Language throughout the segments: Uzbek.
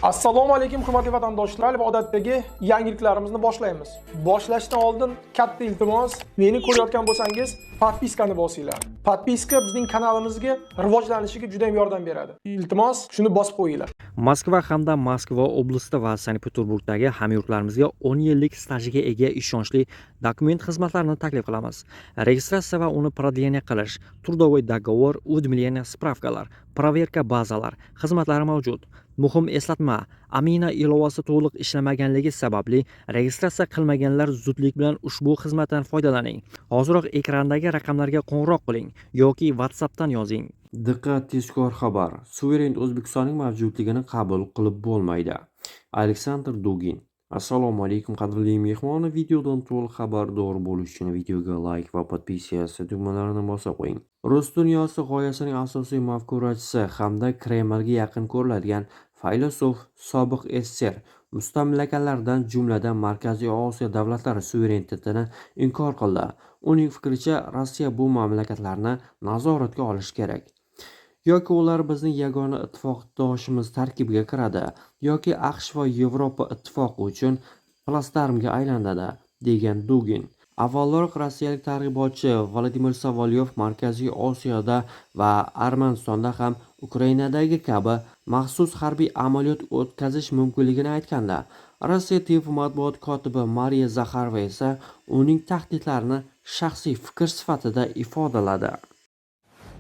Assalomu alaykum hurmatli vatandoshlar va odatdagi yangiliklarimizni boshlaymiz. Boshlashdan oldin katta iltimos, meni ko'rayotgan bo'lsangiz, podpiskani bosinglar. Podpiska bizning kanalimizga rivojlanishiga juda ham yordam beradi. Iltimos, shuni bosib qo'yinglar. Moskva hamda Moskva oblasti va Sankt-Peterburgdagi hamyurtlarimizga 10 yillik stajiga ega ishonchli dokument xizmatlarini taklif qilamiz. Registratsiya va uni продление qilish, трудовой договор, уведомление, spravkalar, проверка bazalar xizmatlari mavjud. Muhim eslatma, Amina ilovasi to'liq ishlamaganligi sababli registratsiya qilmaganlar zudlik bilan ushbu xizmatdan foydalaning. Hoziroq ekrandagi raqamlarga qo'ng'iroq qiling yoki WhatsAppdan yozing. Diqqat, tezkor xabar. Suveren O'zbekistonning mavjudligini qabul qilib bo'lmaydi. Aleksandr Dugin. Assalomu alaykum qadrli mehmon, videodan to'liq xabardor bo'lish uchun videoga like va podpiska tugmalarini bosa qo'ying. Rus dunyosi g'oyasining asosiy mafkurachisi hamda Kremlga yaqin ko'riladigan filosof sobiq SSR mustamlakalardan jumladan Markaziy Osiyo davlatlari suverenitetini inkor qildi. Uning fikricha, Rossiya bu mamlakatlarni nazoratga olishi kerak. Yoki ular bizning yagona ittifoqdoshimiz tarkibiga kiradi, yoki AQSh va Yevropa ittifoqi uchun plastarmga aylanadi, degan Dugin. Avvalroq rossiyalik targ'ibotchi Vladimir Savolyov Markaziy Osiyoda va Armanistonda ham Ukrainadagi kabi maxsus harbiy amaliyot o'tkazish mumkinligini aytganda, Rossiya TV matbuot kotibi Mariya Zakharova esa uning tahdidlarini shaxsiy fikr sifatida ifodaladi.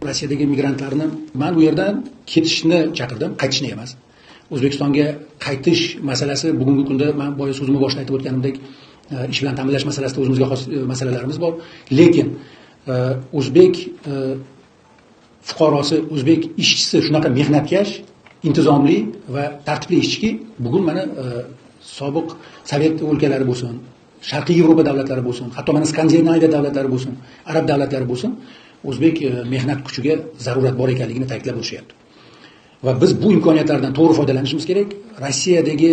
Rossiyadagi migrantlarni men bu yerdan ketishni chaqirdim, qaytishni emas. O'zbekistonga qaytish masalasi bugungi kunda men boya so'zimni boshida aytib o'tganimdek ish bilan ta'minlash masalasida o'zimizga xos masalalarimiz bor. Lekin o'zbek fuqarosi, o'zbek ishchisi shunaqa mehnatkash, intizomli va tartibli ishchiki, bugun mana sobiq Sovet o'lkalari bo'lsin, Sharqiy Yevropa davlatlari bo'lsin, hatto mana Skandinaviya davlatlari bo'lsin, arab davlatlari bo'lsin, o'zbek mehnat kuchiga zarurat bor ekanligini ta'kidlab o'tishyapti. Va biz bu imkoniyatlardan to'g'ri foydalanishimiz kerak. Rossiyadagi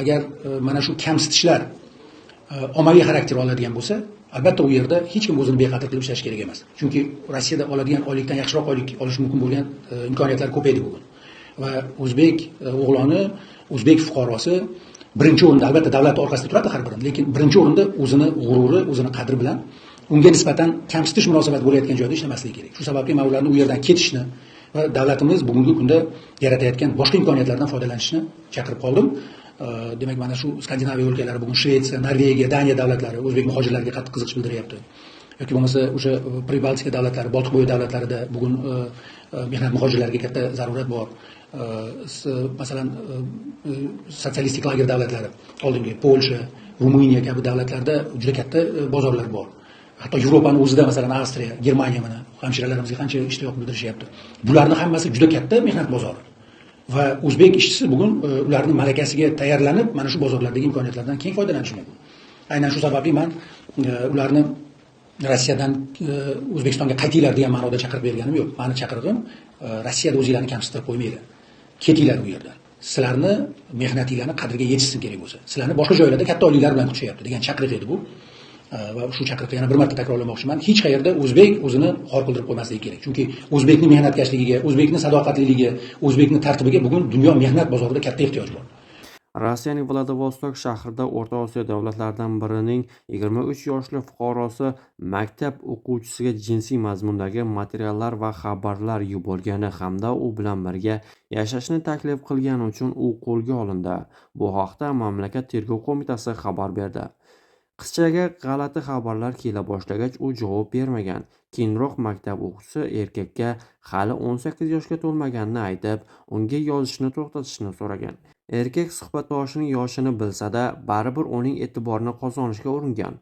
agar mana shu kamsitishlar ommaviy xarakter oladigan bo'lsa, albatta u yerda hech kim o'zini bexatar qilib ishlash kerak emas. Chunki Rossiyada oladigan oylikdan yaxshiroq oylik olish mumkin bo'lgan imkoniyatlar ko'paydi bugun. Va o'zbek o'g'loni, o'zbek fuqarosi birinchi o'rinda, albatta davlat orqasida turadi har biri, lekin birinchi o'rinda o'zini g'ururi, o'zini qadri bilan unga nisbatan kamsitish munosabati bo'layotgan joyda ishlamasligi kerak. Shu sababli men ularni u yerdan ketishni va davlatimiz bugungi kunda yaratayotgan boshqa imkoniyatlardan foydalanishni chaqirib qoldim. Demak, mana shu Skandinaviya o'lkalari, bugun Shvetsiya, Norvegiya, Daniya davlatlari o'zbek muhojirlarga qattiq qiziqish bildiryapti. Yoki bo'lmasa o'sha Pribaltika davlatlari, Boltiqbo'yi davlatlarida bugun mehnat muhojirlariga katta zarurat bor. Masalan, sotsialistik lager davlatlari, oldingi Polsha, Ruminiya kabi davlatlarda juda katta bozorlar bor. Hatto Yevropaning o'zida, masalan, Avstriya, Germaniya mana hamshiralarimizga qancha ishtiyoq bildirishyapti. Bularning hammasi juda katta mehnat bozori. Va o'zbek ishchisi bugun ularning malakasiga tayyorlanib, mana shu bozorlardagi imkoniyatlardan keng foydalanishi mumkin. Aynan shu sababli men ularni Rossiyadan O'zbekistonga qaytinglar degan ma'noda chaqirib berganim yo'q. Meni chaqirig'im Rossiyada o'zinglarni kamsitirib qo'ymaydi. Ketinglar u yerdan. Sizlarni mehnatinglarni qadriga yetishsin kerak bo'lsa. Sizlarni boshqa joylarda katta oyliklar bilan kutishyapti degan chaqiriq edi bu. Va shu chaqiriqni yana bir marta takrorlamoqchiman. Hech qayerda o'zbek o'zini xor qildirib qo'ymasligi kerak. Chunki o'zbekning mehnatkashligiga, o'zbekning sadoqatliligiga, o'zbekning tartibiga bugun dunyo mehnat bozorida katta ehtiyoj bor. Rossiyaning Vladivostok shahrida O'rta Osiyo davlatlaridan birining 23 yoshli fuqarosi maktab o'quvchisiga jinsiy mazmundagi materiallar va xabarlar yuborgani hamda u bilan birga yashashni taklif qilgani uchun u qo'lga olindi. Bu haqda mamlakat tergov qo'mitasi xabar berdi. Qizchaga g'alati xabarlar kela boshlagach, u javob bermagan. Keyinroq maktab o'quvchisi erkakka hali 18 yoshga to'lmaganini aytib, unga yozishni to'xtatishni so'ragan. Erkak suhbatdoshining yoshini bilsa-da, baribir uning e'tiborini qozonishga uringan.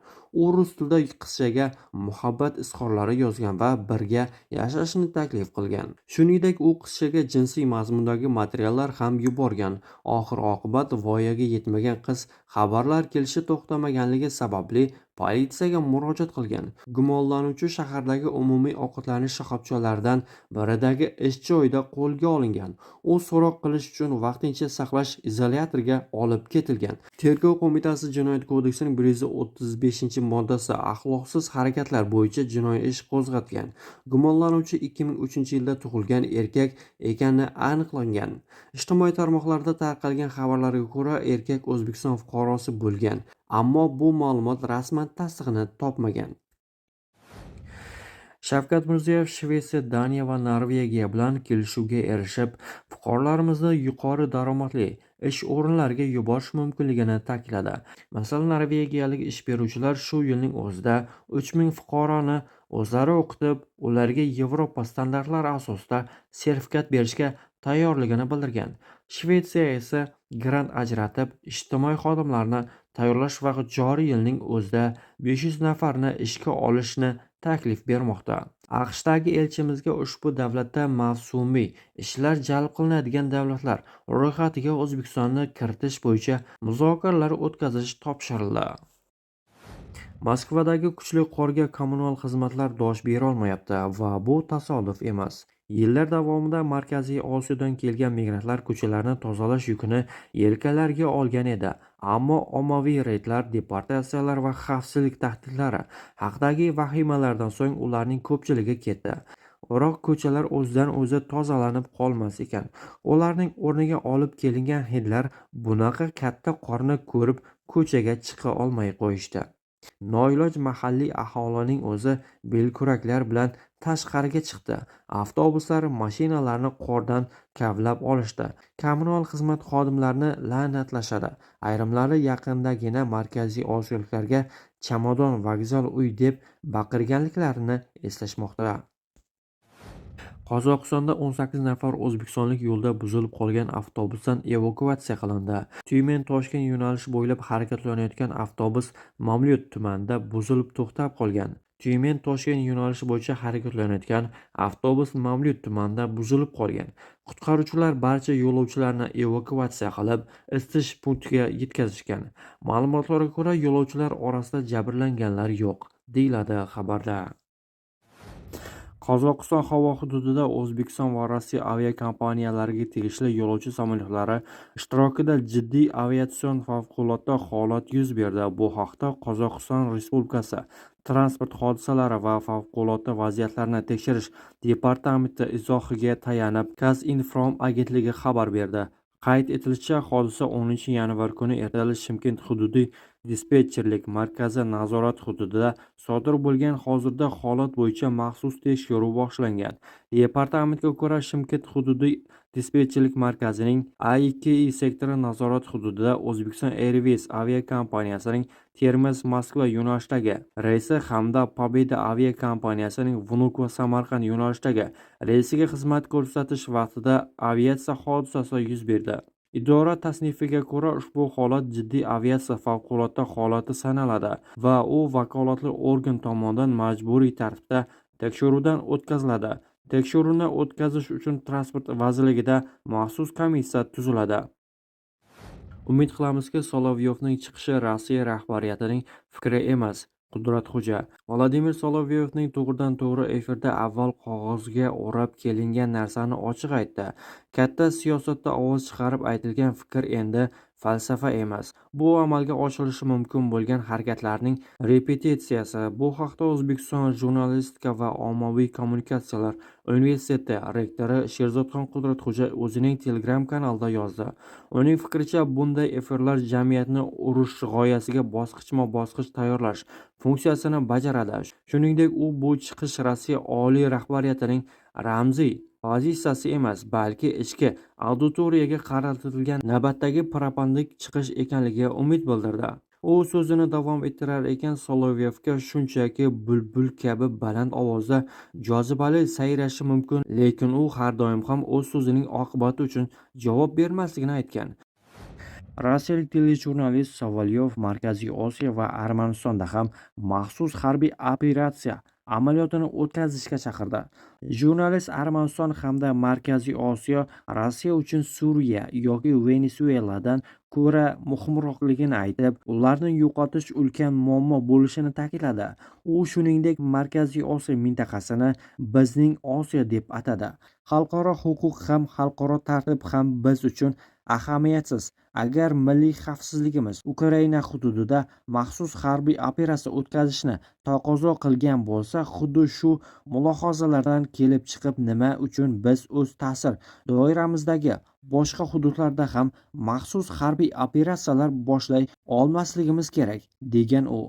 U rus tilida qizchaga muhabbat izhorlari yozgan va birga yashashni taklif qilgan. Shuningdek, u qizchaga jinsiy mazmundagi materiallar ham yuborgan. Oxir-oqibat voyaga yetmagan qiz xabarlar kelishi to'xtamaganligi sababli politsiyaga murojaat qilgan. Gumonlanuvchi shahardagi umumiy ovqatlanish shoxobchalaridan biridagi ish joyida qo'lga olingan. U so'roq qilish uchun vaqtincha saqlash izolyatoriga olib ketilgan. Tergov qo'mitasi Jinoyat kodeksining 135 moddasi axloqsiz harakatlar bo'yicha jinoiy ish qo'zg'atgan. Gumonlanuvchi 2003-yilda tug'ilgan erkak ekani aniqlangan. Ijtimoiy tarmoqlarda tarqalgan xabarlarga ko'ra, erkak O'zbekiston fuqarosi bo'lgan, ammo bu ma'lumot rasman tasdig'ini topmagan. Shavkat Mirziyoyev Shvetsiya, Daniya va Norvegiya bilan kelishuvga erishib, fuqarolarimizni yuqori daromadli ish o'rinlariga yuborish mumkinligini ta'kidladi. Masalan, norvegiyalik ish beruvchilar shu yilning o'zida 3000 fuqaroni o'zlari o'qitib, ularga Yevropa standartlari asosida sertifikat berishga tayyorligini bildirgan. Shvetsiya esa grant ajratib, ijtimoiy xodimlarni tayyorlash va joriy yilning o'zida 500 nafarni ishga olishni taklif bermoqda. AQShdagi elchimizga ushbu davlatda mavsumiy ishlar jalb qilinadigan davlatlar ro'yxatiga O'zbekistonni kiritish bo'yicha muzokaralar o'tkazish topshirildi. Moskvadagi kuchli qorga kommunal xizmatlar dosh berolmayapti va bu tasodif emas. Yillar davomida Markaziy Osiyodan kelgan migrantlar ko'chalarni tozalash yukini yelkalariga olgan edi. Ammo ommaviy reydlar, deportatsiyalar va xavfsizlik tahdidlari haqidagi vahimalardan so'ng ularning ko'pchiligi ketdi. Biroq ko'chalar o'zidan o'zi tozalanib qolmas ekan. Ularning o'rniga olib kelingan hidlar bunaqa katta qorni ko'rib ko'chaga chiqa olmay qo'yishdi. Noiloj mahalliy aholining o'zi belkuraklar bilan tashqariga chiqdi. Avtobuslar, mashinalarni qordan kavlab olishdi. Kommunal xizmat xodimlarini la'natlashadi. Ayrimlari yaqindagina Markaziy Osiyoliklarga chamadon, vokzal, uy deb baqirganliklarini eslashmoqda. Qozog'istonda 18 nafar o'zbekistonlik yo'lda buzilib qolgan avtobusdan evakuatsiya qilindi. Tyumen-Toshkent yo'nalishi bo'ylab harakatlanayotgan avtobus Mamlyut tumanida buzilib to'xtab qolgan. Tyumen-Toshkent yo'nalishi bo'yicha harakatlanayotgan avtobus Mamlyut tumanida buzilib qolgan. Qutqaruvchilar barcha yo'lovchilarni evakuatsiya qilib, isitish punktiga yetkazishgan. Ma'lumotlarga ko'ra, yo'lovchilar orasida jabrlanganlar yo'q, deyiladi xabarda. Qozog'iston havo hududida O'zbekiston va Rossiya aviakompaniyalariga tegishli yo'lovchi samolyotlari ishtirokida jiddiy aviatsion favqulodda holat yuz berdi. Bu haqda Qozog'iston Respublikasi Transport hodisalari va favqulodda vaziyatlarni tekshirish departamenti izohiga tayanib, Kazinform agentligi xabar berdi. Qayd etilishicha, hodisa 10-yanvar kuni ertalab Shimkent hududiy dispetcherlik markazi nazorat hududida sodir bo'lgan. Hozirda holat bo'yicha maxsus tekshiruv boshlangan. Departamentga ko'ra, Shimkent hududiy dispetcherlik markazining A2 sektori nazorat hududida O'zbekiston Airways aviakompaniyasining Termiz-Moskva yo'nalishidagi reysi hamda Pobeda aviakompaniyasining Vunuk va Samarqand yo'nalishidagi reysiga xizmat ko'rsatish vaqtida aviatsiya hodisasi yuz berdi. Idora tasnifiga ko'ra, ushbu holat jiddiy aviatsiya favqulodda holati sanaladi va u vakolatli organ tomonidan majburiy tartibda tekshiruvdan o'tkaziladi. Tekshiruvni o'tkazish uchun Transport vazirligida maxsus komissiya tuziladi. Umid qilamizki, Solovyovning chiqishi Rossiya rahbariyatining fikri emas. Qudratxo'ja Vladimir Solovyovning to'g'ridan-to'g'ri efirda avval qog'ozga o'rab kelingan narsani ochiq aytdi. Katta siyosatda ovoz chiqarib aytilgan fikr endi falsafa emas. Bu amalga oshirishi mumkin bo'lgan harakatlarning repetitsiyasi. Bu haqda O'zbekiston Jurnalistika va ommaviy kommunikatsiyalar universiteti rektori Sherzodxon Qudratxo'ja o'zining Telegram kanalida yozdi. Uning fikricha, bunday efirlar jamiyatni urush g'oyasiga bosqichma-bosqich tayyorlash funksiyasini bajaradi. Shuningdek, bu chiqish Rossiya oliy rahbariyatining ramziy pozitsiyasi emas, balki ichki auditoriyaga qaratilgan navbatdagi propagandik chiqish ekanligiga umid bildirdi. U so'zini davom ettirar ekan, Solovyovga shunchaki bulbul kabi baland ovozda jozibali sayrashi mumkin, lekin u har doim ham o'z so'zining oqibati uchun javob bermasligini aytgan. Rossiyalik telejurnalist Sovalyov Markaziy Osiyo va Armanistonda ham maxsus harbiy operatsiya amaliyotini o'tkazishga chaqirdi. Jurnalist Armaniston hamda Markaziy Osiyo Rossiya uchun Suriya yoki Venesueladan ko'ra muhimroqligini aytib, ularni yo'qotish ulkan muammo bo'lishini ta'kidladi. U shuningdek Markaziy Osiyo mintaqasini bizning Osiyo deb atadi. Xalqaro huquq ham, xalqaro tartib ham biz uchun ahamiyatsiz. Agar milliy xavfsizligimiz Ukraina hududida maxsus harbiy operatsiya o'tkazishni taqozo qilgan bo'lsa, xuddi shu mulohazalardan kelib chiqib nima uchun biz o'z ta'sir doiramizdagi boshqa hududlarda ham maxsus harbiy operatsiyalar boshlay olmasligimiz kerak, degan u.